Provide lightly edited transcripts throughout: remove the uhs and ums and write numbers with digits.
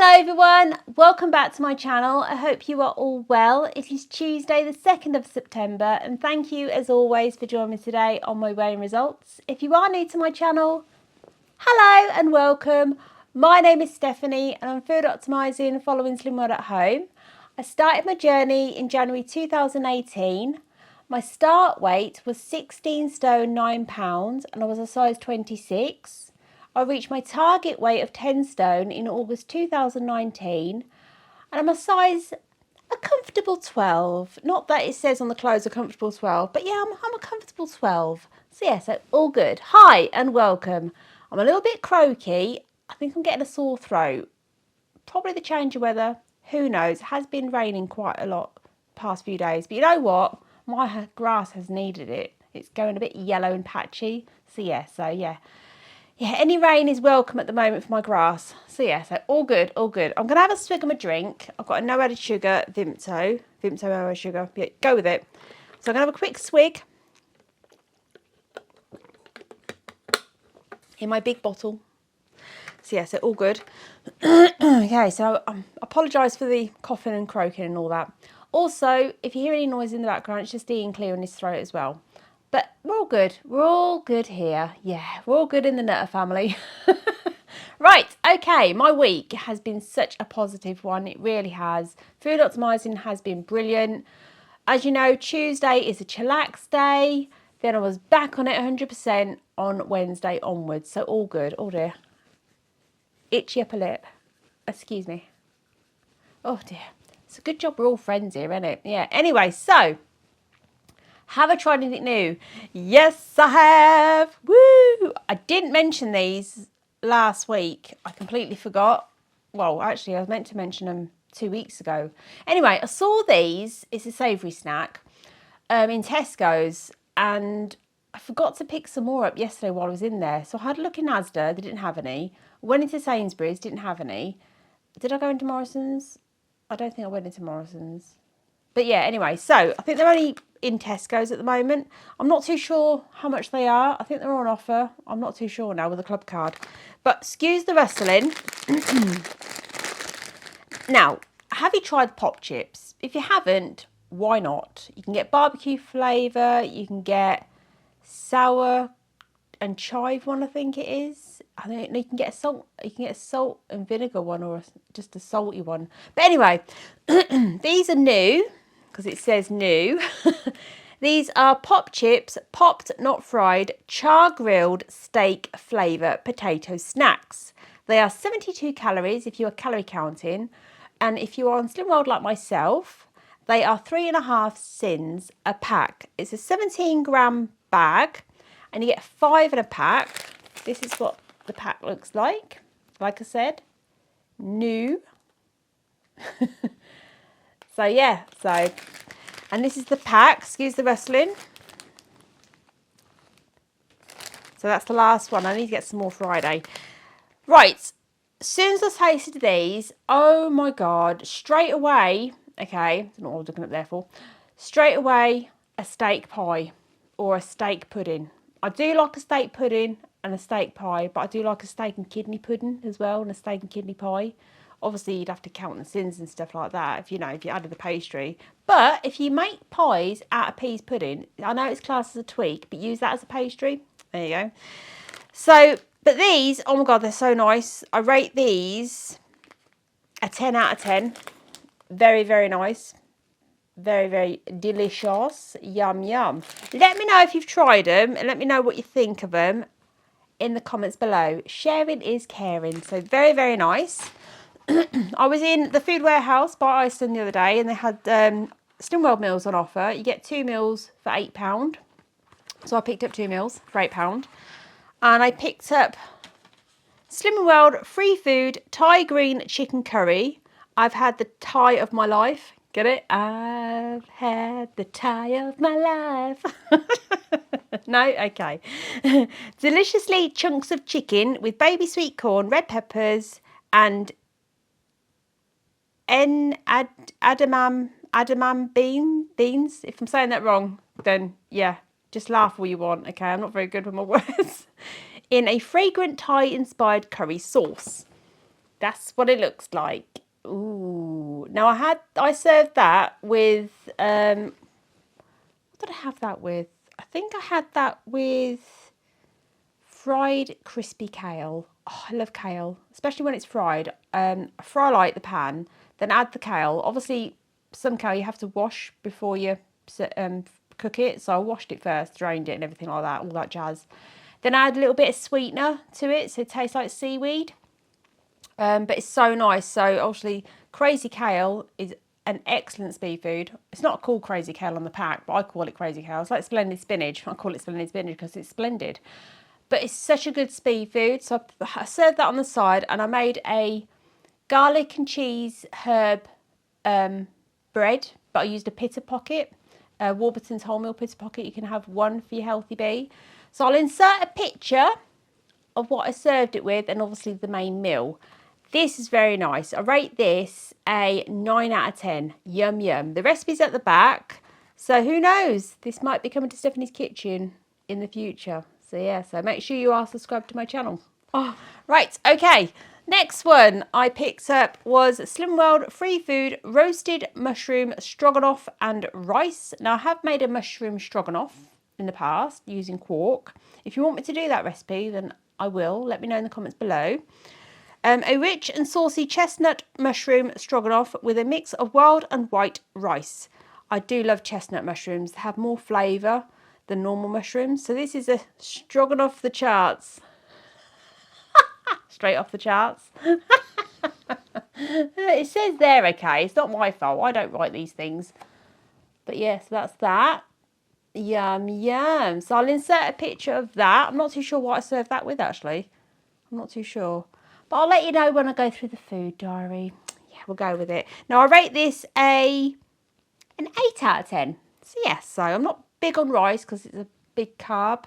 Hello everyone, welcome back to my channel. I hope you are all well. It is Tuesday the 2nd of September and thank you as always for joining me today on my weighing results. If you are new to my channel, hello and welcome. My name is Stephanie and I'm food optimising following Slim World at home. I started my journey in January 2018. My start weight was 16 stone 9 pounds and I was a size 26. I reached my target weight of 10 stone in August 2019 and I'm a size a comfortable 12. Not that it says on the clothes a comfortable 12, but yeah, I'm a comfortable 12. So yeah, so all good. Hi and welcome. I'm a little bit croaky. I think I'm getting a sore throat. Probably the change of weather. Who knows? It has been raining quite a lot the past few days. But you know what? My grass has needed it. It's going a bit yellow and patchy. So yeah. Yeah, any rain is welcome at the moment for my grass. So yeah, so all good, all good. I'm going to have a swig of my drink. I've got a no added sugar Vimto no added sugar. Yeah, go with it. So I'm going to have a quick swig in my big bottle. So yeah, so all good. Okay, so I apologise for the coughing and croaking and all that. Also, if you hear any noise in the background, it's just Ian clearing his throat as well. But we're all good. We're all good here. Yeah, we're all good in the Nutter family. Right, okay, my week has been such a positive one. It really has. Food optimising has been brilliant. As you know, Tuesday is a chillax day. Then I was back on it 100% on Wednesday onwards. So all good. Oh dear. Itchy upper lip. Excuse me. Oh dear. It's a good job we're all friends here, isn't it? Yeah. Anyway, so have I tried anything new? Yes, I have. Woo! I didn't mention these last week. I completely forgot. Well, actually, I was meant to mention them 2 weeks ago. Anyway, I saw these. It's a savoury snack in Tesco's and I forgot to pick some more up yesterday while I was in there. So I had a look in Asda. They didn't have any. Went into Sainsbury's. Didn't have any. Did I go into Morrison's? I don't think I went into Morrison's. But yeah, anyway, so I think they're only in Tesco's at the moment. I'm not too sure how much they are. I think they're on offer. I'm not too sure now with the club card. But excuse the rustling. Now, have you tried pop chips? If you haven't, why not? You can get barbecue flavour. You can get sour and chive one, I think it is. I think you can get a salt. You can get a salt and vinegar one or just a salty one. But anyway, these are new because it says new. These are pop chips, popped not fried, char grilled steak flavour potato snacks. They are 72 calories if you are calorie counting, and if you are on Slim World like myself, they are 3.5 sins a pack. It's a 17-gram bag. And you get 5 in a pack. This is what the pack looks like. Like I said, new. So yeah, and this is the pack. Excuse the rustling. So that's the last one. I need to get some more Friday. Right, as soon as I tasted these, oh my God, straight away, okay, I don't know what I was looking up there for. Straight away, a steak pie or a steak pudding. I do like a steak pudding and a steak pie, but I do like a steak and kidney pudding as well and a steak and kidney pie. Obviously, you'd have to count the sins and stuff like that if you added the pastry. But if you make pies out of peas pudding, I know it's classed as a tweak, but use that as a pastry. There you go. So, but these, oh my God, they're so nice. I rate these a 10 out of 10. Very, very nice. Very, very delicious. Yum, yum. Let me know if you've tried them and let me know what you think of them in the comments below. Sharing is caring. So very, very nice. I was in the food warehouse by Iceland the other day and they had Slim World meals on offer. You get 2 meals for £8. So I picked up 2 meals for £8. And I picked up Slim World free food Thai green chicken curry. I've had the Thai of my life. Get it? I've had the Thai of my life. No? Okay. Deliciously chunks of chicken with baby sweet corn, red peppers, and adamam beans. If I'm saying that wrong, then yeah, just laugh all you want. Okay, I'm not very good with my words. In a fragrant Thai-inspired curry sauce. That's what it looks like. Ooh. Now I served that with, what did I have that with? I think I had that with fried crispy kale. Oh, I love kale, especially when it's fried. Fry light the pan, then add the kale. Obviously, some kale you have to wash before you cook it. So I washed it first, drained it and everything like that, all that jazz. Then add a little bit of sweetener to it so it tastes like seaweed. But it's so nice. So obviously crazy kale is an excellent speed food. It's not called crazy kale on the pack, but I call it crazy kale. It's like splendid spinach. I call it splendid spinach because it's splendid. But it's such a good speed food. So I served that on the side, and I made a garlic and cheese herb bread, but I used a pitta pocket, Warburton's wholemeal pitta pocket. You can have one for your healthy bee. So I'll insert a picture of what I served it with, and obviously the main meal. This is very nice. I rate this a 9 out of 10. Yum, yum. The recipe's at the back. So who knows? This might be coming to Stephanie's kitchen in the future. So yeah, so make sure you are subscribed to my channel. Oh, right, okay. Next one I picked up was Slim World Free Food Roasted Mushroom Stroganoff and Rice. Now I have made a mushroom stroganoff in the past using quark. If you want me to do that recipe, then I will. Let me know in the comments below. A rich and saucy chestnut mushroom stroganoff with a mix of wild and white rice. I do love chestnut mushrooms. They have more flavour than normal mushrooms. So this is a stroganoff the charts. Straight off the charts. It says there, okay. It's not my fault. I don't write these things. But yes, that's that. Yum, yum. So I'll insert a picture of that. I'm not too sure what I served that with, actually. I'm not too sure. But I'll let you know when I go through the food diary. Yeah, we'll go with it. Now, I rate this an 8 out of 10. So, yes, so I'm not big on rice because it's a big carb.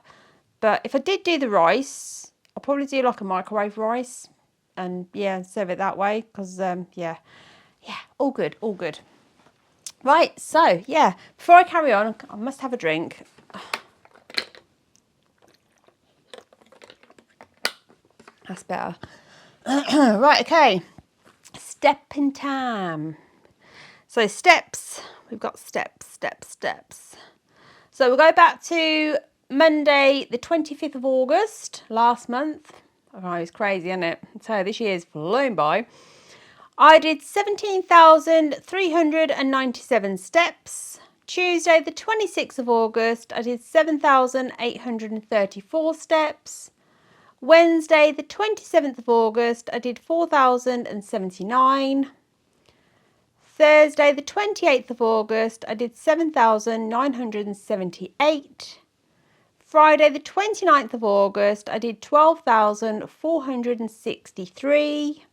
But if I did do the rice, I'll probably do like a microwave rice. And, yeah, serve it that way because, yeah, all good, all good. Right, so, yeah, before I carry on, I must have a drink. That's better. Right, okay. Stepping time. So steps. We've got steps. So we'll go back to Monday, the 25th of August, last month. Oh, it's crazy, isn't it? So this year's flown by. I did 17,397 steps. Tuesday, the 26th of August, I did 7,834 steps. Wednesday, the 27th of August, I did 4,079. Thursday, the 28th of August, I did 7,978. Friday, the 29th of August, I did 12,463.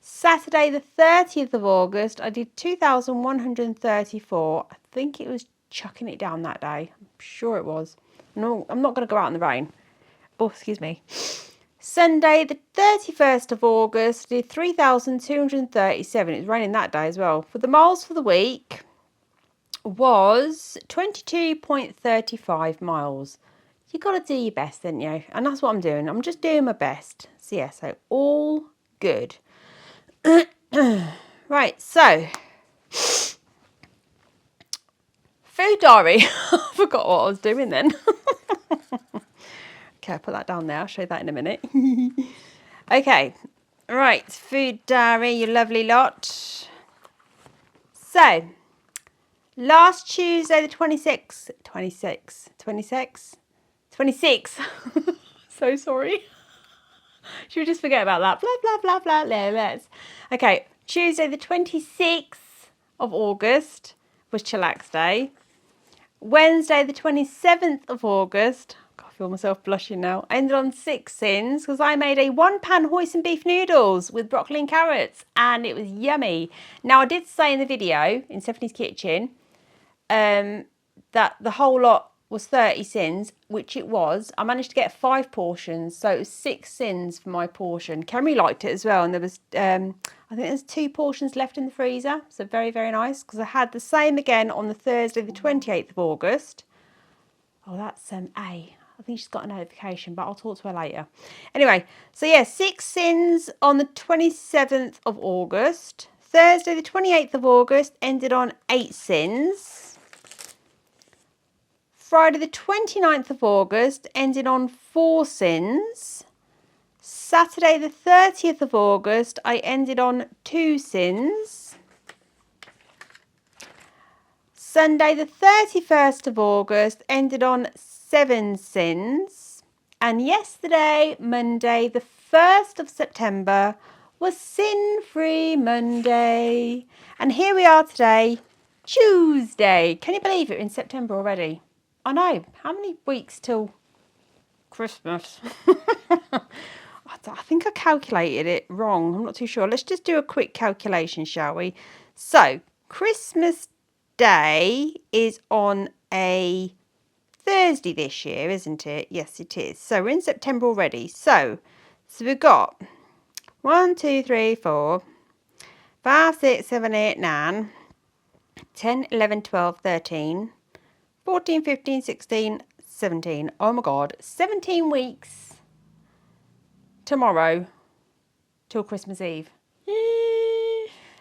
Saturday, the 30th of August, I did 2,134. I think it was chucking it down that day. I'm sure it was. No, I'm not going to go out in the rain. Oh, excuse me. Sunday, the 31st of August, I did 3,237. It was raining that day as well. For the miles for the week was 22.35 miles. You got to do your best, didn't you? And that's what I'm doing. I'm just doing my best. So, yeah, so all good. Right, so food diary. I forgot what I was doing then. Okay, I'll put that down there. I'll show you that in a minute. Okay, right, food diary, you lovely lot. So, last Tuesday, the 26th. So sorry. Should we just forget about that? Blah, blah, blah, blah. Let's. Okay, Tuesday, the 26th of August was Chillax Day. Wednesday, the 27th of August. God, I feel myself blushing now. I ended on 6 sins because I made a 1-pan hoisin beef noodles with broccoli and carrots, and it was yummy. Now, I did say in the video in Stephanie's kitchen that the whole lot was 30 sins, which it was. I managed to get 5 portions, so it was 6 sins for my portion. Camry liked it as well, and there was, I think there's 2 portions left in the freezer, so very, very nice, because I had the same again on the Thursday, the 28th of August. Oh, that's A. I think she's got a notification, but I'll talk to her later. Anyway, so yeah, 6 sins on the 27th of August. Thursday, the 28th of August, ended on 8 sins. Friday, the 29th of August, ended on 4 sins. Saturday, the 30th of August, I ended on 2 sins. Sunday, the 31st of August, ended on 7 sins. And yesterday, Monday, the 1st of September, was Sin-Free Monday. And here we are today, Tuesday. Can you believe it? We're in September already. I know. How many weeks till Christmas? I think I calculated it wrong. I'm not too sure. Let's just do a quick calculation, shall we? So, Christmas Day is on a Thursday this year, isn't it? Yes, it is. So, we're in September already. So we've got 1, 2, 3, 4, 5, 6, 7, 8, 9, 10, 11, 12, 13, 14, 15, 16, 17. Oh my God, 17 weeks tomorrow till Christmas Eve.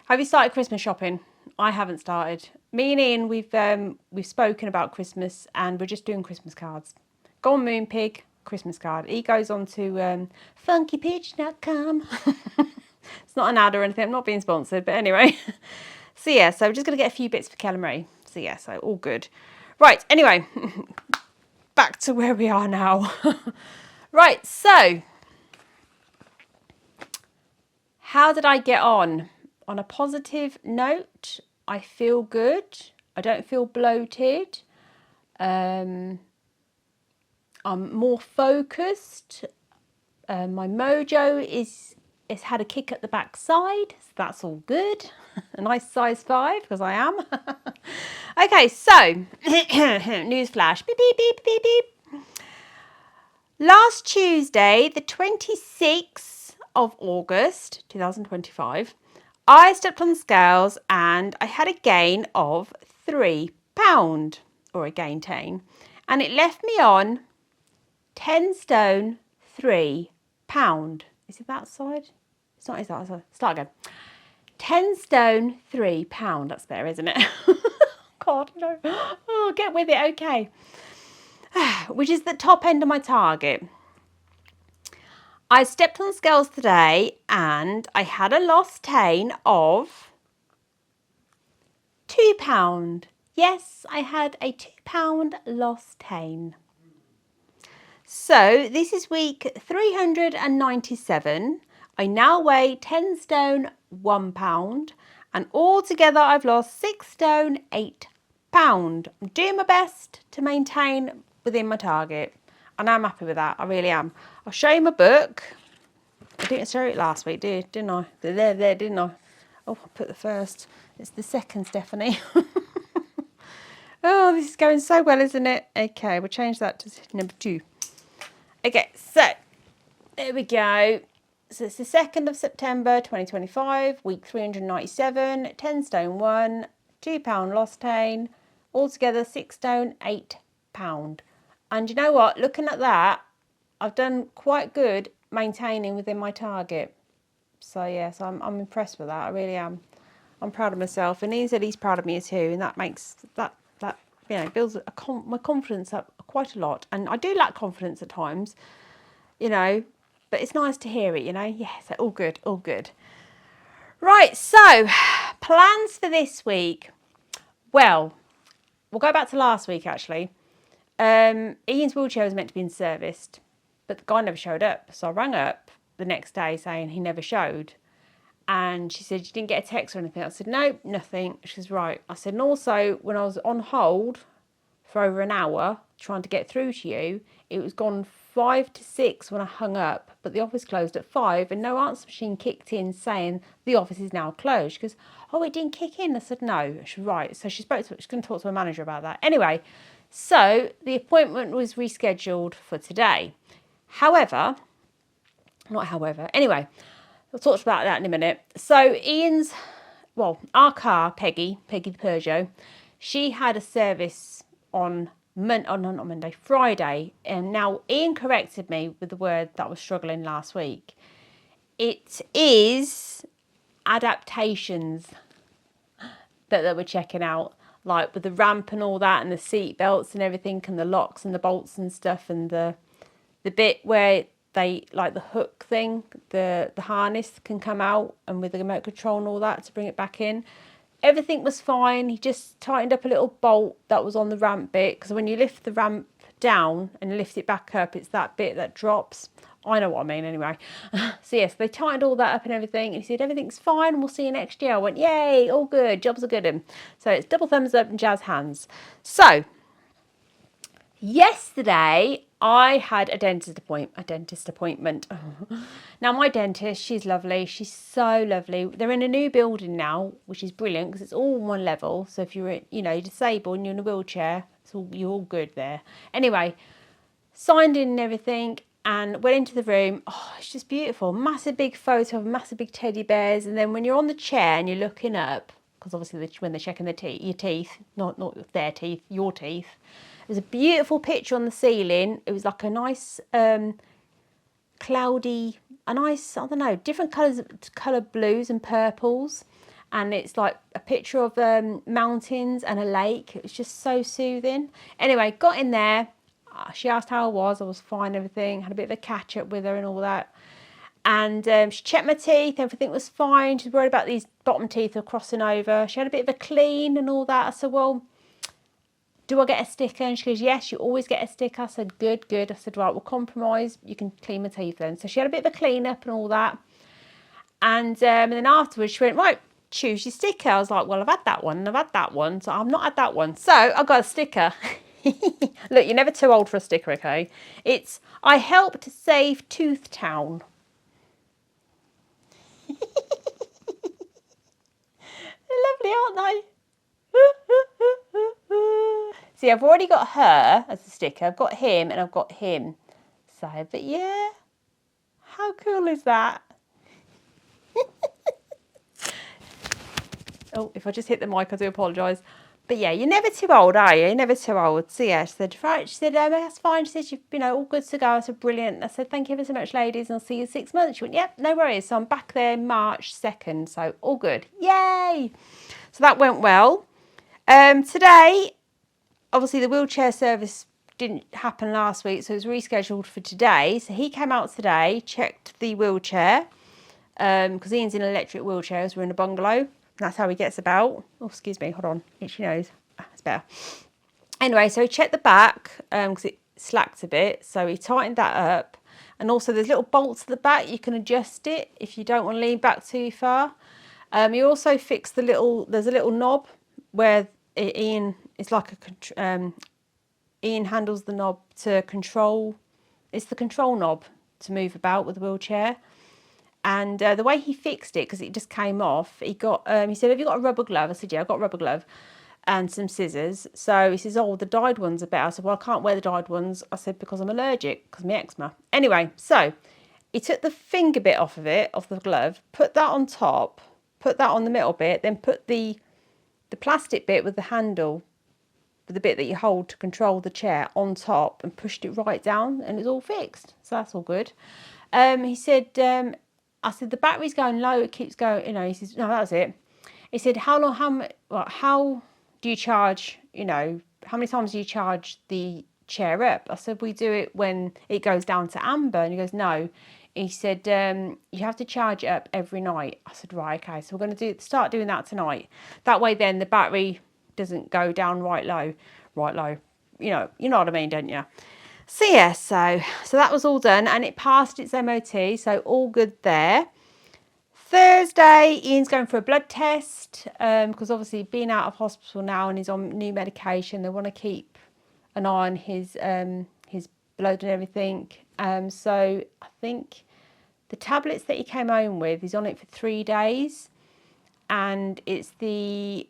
Have you started Christmas shopping? I haven't started. Me and Ian, we've spoken about Christmas and we're just doing Christmas cards. Go on Moonpig, Christmas card. He goes on to funkypitch.com. It's not an ad or anything. I'm not being sponsored, but anyway. So yeah, so we're just going to get a few bits for Kelly Marie. So yeah, so all good. Right, anyway, back to where we are now. Right, so how did I get on? On a positive note, I feel good. I don't feel bloated. I'm more focused. My mojo is had a kick at the backside, so that's all good. A nice size 5 because I am. Okay, so news flash. Beep beep beep beep beep. Last Tuesday, the 26th of August 2025, I stepped on the scales and I had a gain of £3, or a gain 10, and it left me on 10 stone, £3. Is it that side? It's not, is that side? Start again. 10 stone, £3. That's better, isn't it? God, no. Oh, get with it, okay. Which is the top end of my target. I stepped on the scales today and I had a lost tain of £2. Yes, I had a £2 lost tain. So this is week 397. I now weigh 10 stone, £1. And altogether I've lost 6 stone, £8. I'm doing my best to maintain within my target. And I'm happy with that. I really am. I'll show you my book. I didn't show it last week, didn't I? There, didn't I? Oh, I put the first. It's the second, Stephanie. Oh, this is going so well, isn't it? Okay, we'll change that to number 2. Okay, so there we go. So it's the 2nd of September 2025, week 397, 10 stone 1, £2 lost tain, altogether 6 stone, £8. And you know what? Looking at that, I've done quite good maintaining within my target. So yes, I'm impressed with that. I really am. I'm proud of myself, and Ian said he's proud of me too, and that makes that builds my confidence up quite a lot. And I do lack confidence at times, but it's nice to hear it, Yeah, so all good, all good. Right, so plans for this week. Well, we'll go back to last week actually. Ian's wheelchair was meant to be serviced, but the guy never showed up. So I rang up the next day saying he never showed. And she said, you didn't get a text or anything? I said, no, nothing. She says, right. I said, and also when I was on hold for over an hour trying to get through to you, it was gone 5 to 6 when I hung up, but the office closed at 5 and no answer machine kicked in saying the office is now closed. She goes, oh, it didn't kick in. I said, no. She said, right. So she's going to talk to her manager about that. Anyway, so the appointment was rescheduled for today. Anyway, I'll talk about that in a minute. So our car, Peggy the Peugeot, she had a service on not Monday, Friday. And now Ian corrected me with the word that I was struggling last week. It is adaptations that we're checking out, like with the ramp and all that, and the seat belts and everything, and the locks and the bolts and stuff, and the bit where they, like the hook thing, the harness can come out, and with the remote control and all that to bring it back in. Everything was fine. He just tightened up a little bolt that was on the ramp bit, because when you lift the ramp down and lift it back up, it's that bit that drops. I know what I mean anyway. So yes, they tightened all that up and everything, and he said everything's fine, we'll see you next year. I went, yay, all good, jobs are good. So it's double thumbs up and jazz hands. So yesterday I had a dentist appointment. Now my dentist, she's lovely. She's so lovely. They're in a new building now, which is brilliant because it's all one level. So if you're, disabled and you're in a wheelchair, you're all good there. Anyway, signed in and everything and went into the room. Oh, it's just beautiful. Massive big photo of massive big teddy bears. And then when you're on the chair and you're looking up, because obviously when they're checking your teeth, not their teeth, your teeth. There's a beautiful picture on the ceiling. It was like a nice cloudy, different colour blues and purples. And it's like a picture of mountains and a lake. It was just so soothing. Anyway, got in there. She asked how I was fine, everything. Had a bit of a catch up with her and all that. And she checked my teeth, everything was fine. She's worried about these bottom teeth are crossing over. She had a bit of a clean and all that. I said, well, do I get a sticker? And she goes, yes, you always get a sticker. I said, good. I said, right, we'll compromise. You can clean my teeth then. So she had a bit of a clean up and all that. And then afterwards she went, right, choose your sticker. I was like, well, I've had that one and I've had that one. So I've not had that one. So I got a sticker. Look, you're never too old for a sticker, okay? It's, I helped save Tooth Town. They're lovely, aren't they? See, I've already got her as a sticker. I've got him and I've got him. So, but yeah, how cool is that? Oh, if I just hit the mic, I do apologise. But yeah, you're never too old, are you? You're never too old. So yeah, she said, right. She said, that's fine. She said, you've all good to go. I said, brilliant. I said, thank you ever so much, ladies, and I'll see you in 6 months. She went, yep, no worries. So I'm back there March 2nd. So all good. Yay! So that went well. Today, obviously the wheelchair service didn't happen last week, so it was rescheduled for today. So he came out today, checked the wheelchair, because Ian's in an electric wheelchair, so we're in a bungalow. That's how he gets about. Oh, excuse me, hold on, itchy nose. It's better. Anyway, so he checked the back, because it slacked a bit, so he tightened that up. And also there's little bolts at the back, you can adjust it if you don't want to lean back too far. He also fixed there's a little knob where Ian, it's like Ian handles the knob to control, it's the control knob to move about with the wheelchair. And the way he fixed it, because it just came off, he said, have you got a rubber glove? I said, yeah, I've got a rubber glove and some scissors. So he says, oh, the dyed ones are better. I said, well, I can't wear the dyed ones. I said, because I'm allergic, because of my eczema. Anyway, so he took the finger bit off the glove, put that on top, put that on the middle bit, then put the plastic bit with the handle, with the bit that you hold to control the chair, on top, and pushed it right down, and it's all fixed. So that's all good. He said, I said, the battery's going low, it keeps going, he says, no, that was it. He said, how do you charge, how many times do you charge the chair up? I said, we do it when it goes down to amber. And he goes, no. He said, you have to charge it up every night. I said, right, okay, so we're going to start doing that tonight. That way then the battery doesn't go down right low. You know what I mean, don't you? So yeah, so that was all done and it passed its MOT, so all good there. Thursday, Ian's going for a blood test because obviously being out of hospital now and he's on new medication, they want to keep an eye on his blood and everything. So I think the tablets that he came home with, he's on it for 3 days, and it's the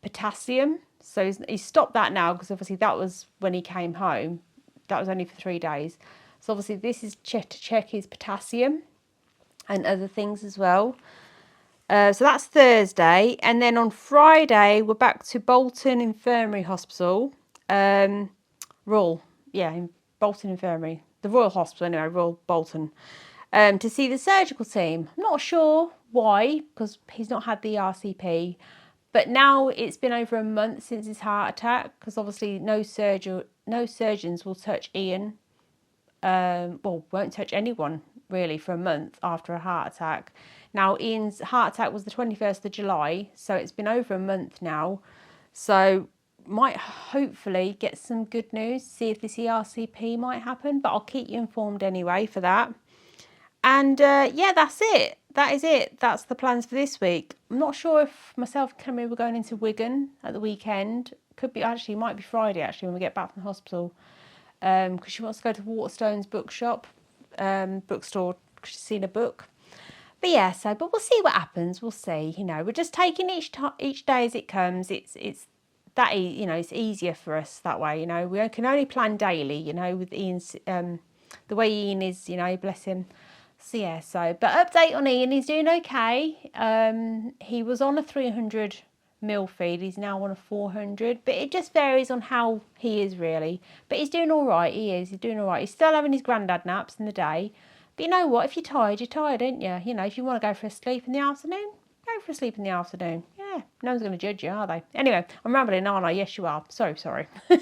potassium. So he's stopped that now because obviously that was when he came home. That was only for 3 days. So obviously this is to check his potassium and other things as well. So that's Thursday. And then on Friday, we're back to Bolton Infirmary Hospital. Royal, yeah, in Bolton Infirmary, the Royal Hospital anyway, Royal Bolton, to see the surgical team. I'm not sure why, because he's not had the RCP, but now it's been over a month since his heart attack, because obviously no surgeons will touch Ian, well, won't touch anyone really for a month after a heart attack. Now, Ian's heart attack was the 21st of July, so it's been over a month now. So might hopefully get some good news, see if this ERCP might happen, but I'll keep you informed anyway for that. And yeah, that's it. That is it. That's the plans for this week. I'm not sure if myself and Camille were going into Wigan at the weekend. Could be, actually, might be Friday actually when we get back from the hospital. Because she wants to go to Waterstone's bookstore, because she's seen a book. But yeah, but we'll see what happens. We'll see. You know, we're just taking each day as it comes. It's that, you know, it's easier for us that way. You know, we can only plan daily. You know, with Ian's the way Ian is. You know, bless him. So yeah, but update on Ian. He's doing okay. He was on a 300 ml feed. He's now on a 400, but it just varies on how he is really. But he's doing all right. He's doing all right. He's still having his granddad naps in the day. But you know what? If you're tired, aren't you? You know, if you want to go for a sleep in the afternoon, go for a sleep in the afternoon. Yeah, no one's going to judge you, are they? Anyway, I'm rambling, aren't I? Yes, you are. Sorry. But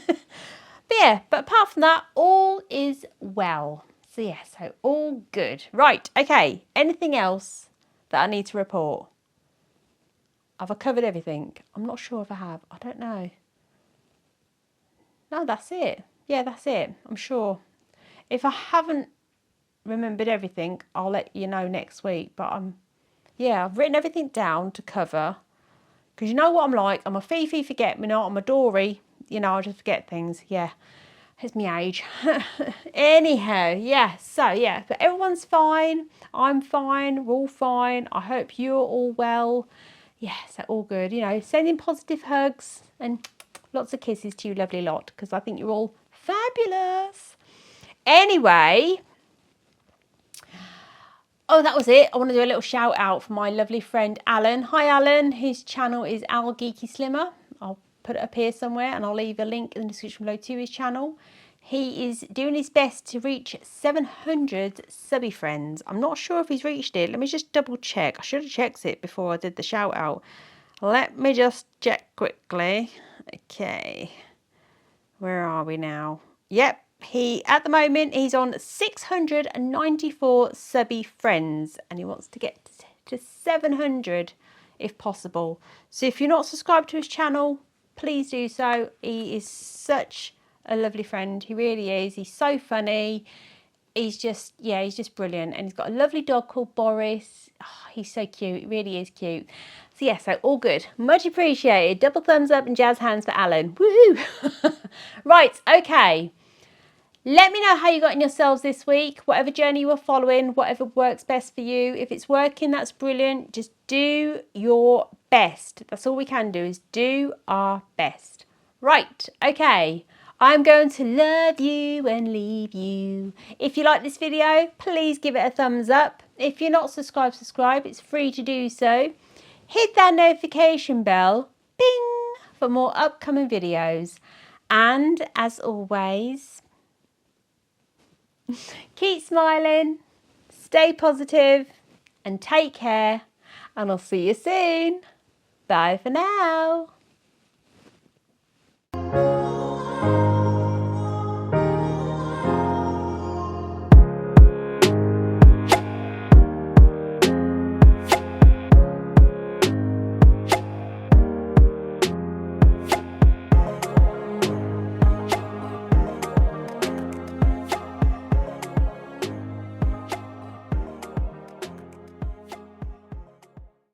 yeah, but apart from that, all is well. So yeah, so all good. Right, okay. Anything else that I need to report? Have I covered everything? I'm not sure if I have. I don't know. No, that's it. Yeah, that's it. I'm sure. If I haven't remembered everything, I'll let you know next week. But yeah, I've written everything down to cover. Because you know what I'm like. I'm a Fifi forget-me-not. I'm a Dory. You know, I just forget things. Yeah. It's my age. Anyhow, yeah. So, yeah. But everyone's fine. I'm fine. We're all fine. I hope you're all well. Yeah, so all good. You know, sending positive hugs and lots of kisses to you lovely lot. Because I think you're all fabulous. Anyway. Oh, that was it. I want to do a little shout out for my lovely friend Alan. Hi, Alan. His channel is Al Geeky Slimmer. I'll put it up here somewhere and I'll leave a link in the description below to his channel. He is doing his best to reach 700 subby friends. I'm not sure if he's reached it. Let me just double check. I should have checked it before I did the shout out. Let me just check quickly. Okay. Where are we now? Yep. At the moment, he's on 694 subby friends and he wants to get to 700 if possible. So if you're not subscribed to his channel, please do so. He is such a lovely friend. He really is. He's so funny. He's just brilliant. And he's got a lovely dog called Boris. Oh, he's so cute. He really is cute. So yeah, so all good. Much appreciated. Double thumbs up and jazz hands for Alan. Woohoo! Right, okay. Let me know how you got in yourselves this week, whatever journey you are following, whatever works best for you. If it's working, that's brilliant. Just do your best. That's all we can do, is do our best. Right, okay. I'm going to love you and leave you. If you like this video, please give it a thumbs up. If you're not subscribed, subscribe. It's free to do so. Hit that notification bell, bing, for more upcoming videos. And as always, keep smiling, stay positive, and take care. And I'll see you soon. Bye for now.